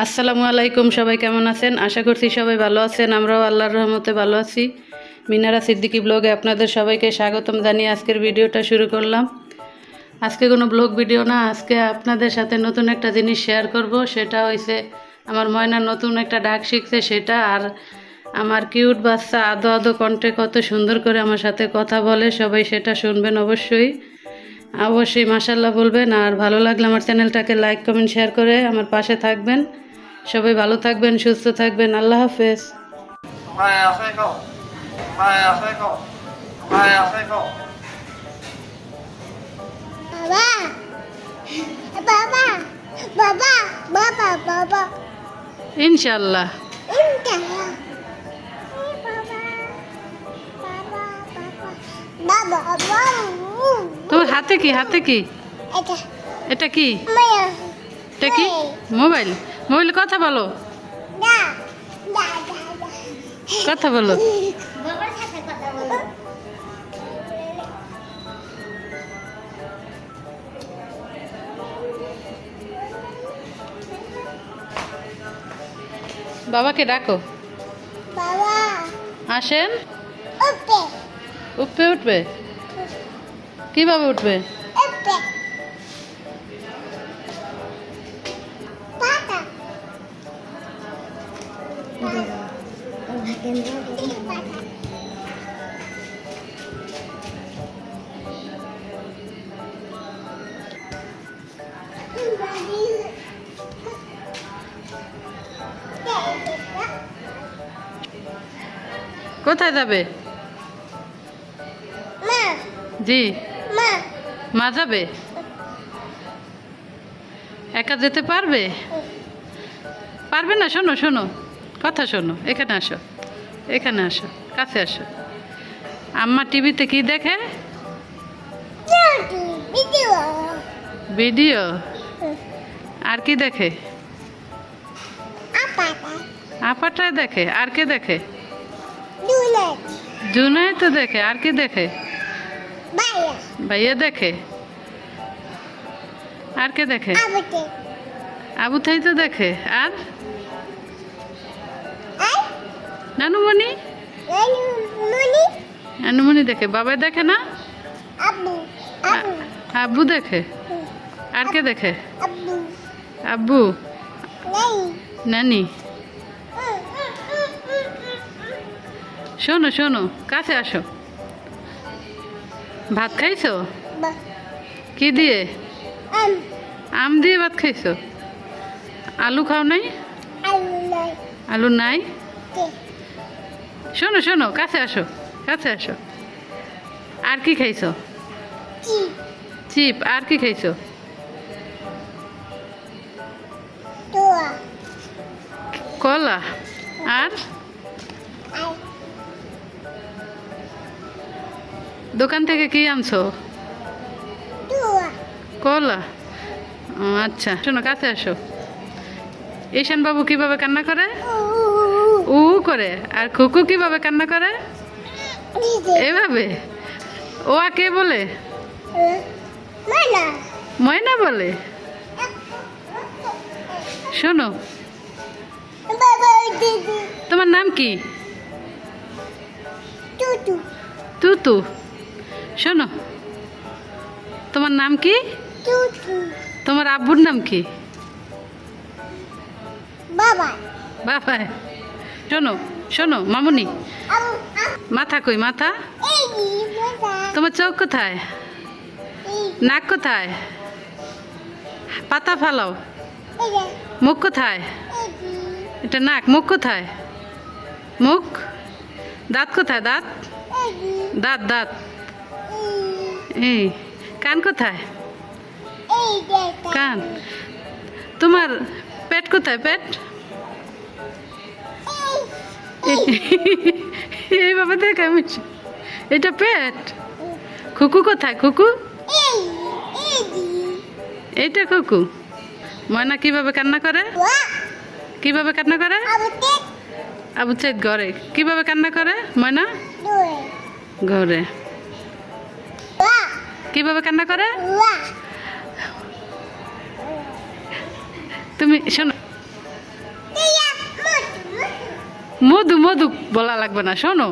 আসসালামু আলাইকুম। সবাই কেমন আছেন? আশা করছি সবাই ভালো আছেন। আমরাও আল্লাহর রহমতে ভালো আছি। মিনারা সিদ্দিকী ব্লগে আপনাদের সবাইকে স্বাগতম জানিয়ে আজকের ভিডিওটা শুরু করলাম। আজকে কোনো ব্লগ ভিডিও না, আজকে আপনাদের সাথে নতুন একটা জিনিস শেয়ার করব। সেটা হয়েছে আমার ময়না নতুন একটা ডাক শিখছে সেটা, আর আমার কিউট বাচ্চা আদো আদো কণ্ঠে কত সুন্দর করে আমার সাথে কথা বলে। সবাই সেটা শুনবেন অবশ্যই মাশাআল্লাহ বলবেন। আর ভালো লাগলে আমার চ্যানেলটাকে লাইক কমেন্ট শেয়ার করে আমার পাশে থাকবেন। সবাই ভালো থাকবেন, সুস্থ থাকবেন। আল্লাহ হাফেজ। ইনশাআল্লাহ। তোমার হাতে কি? হাতে কি? এটা কি? এটা কি? মোবাইল। মোবাইলে কথা বলো, কথা বলো। বাবাকে ডাকো। আসেন। উপরে উঠবে? কিভাবে উঠবে? কোথায় যাবে? জি, মা যাবে। একা যেতে পারবে? পারবে না। শোনো শোনো, কথা শোনো। এখানে আসো, এখানে আসো, কাছে আসো। আম্মা টিভিতে কি দেখে? ভিডিও। আর কি দেখে? আপাটাই দেখে। আর কে দেখে? জুনাই তো দেখে। আর কি দেখে? ভাইয়া দেখে। আর কে দেখে? আবু থাই তো দেখে। আর নানুমণি? নানুমণি দেখে। বাবা দেখে না? আব্বু দেখে। আর কে দেখে? আব্বু, নানি। শোনো শোনো, কাছে আসো। ভাত খাইছো? কি দিয়ে? আম দিয়ে ভাত খাইছো? আলু খাও নাই? আলু নাই? শোনো শোনো, কাছে আসো, কাছে আসো। আর কি খাইছো? চিপ। আর কি খাইছো? কলা। আর দোকান থেকে কি আনছো? কলা। আচ্ছা, শোনো, কাছে আসো। ঈশান বাবু কিভাবে কান্না করে? উ করে। আর খুকু কিভাবে কান্না করে? এভাবে। ও কে বলে? ময়না বলে। শোনো, তোমার নাম কি? তুতু। শোনো, তোমার নাম কি? তোমার আব্বুর নাম কি? বাবা। বাবা। শোনো শোনো মামুনি, মাথা কই? মাথা। তোমার চোখ কোথায়? নাক কোথায়? পাতা ফালাও। মুখ কোথায়? এটা নাক। মুখ কোথায়? মুখ। দাঁত কোথায়? দাঁত। দাঁত দাঁত। এই কান কোথায়? কান। তোমার পেট কোথায়? পেট। এইভাবে দেখ। আমি এটা পেট। খুকু কোথায়? খুকু। এইটা খুকু। ময়না কিভাবে কান্না করে? কিভাবে কান্না করে? আবু চাইদ ঘরে। কিভাবে কান্না করে ময়না? ঘরে। কিভাবে কান্না করে? তুমি শোনো, মধু মধু বলা লাগবে না, শোনো।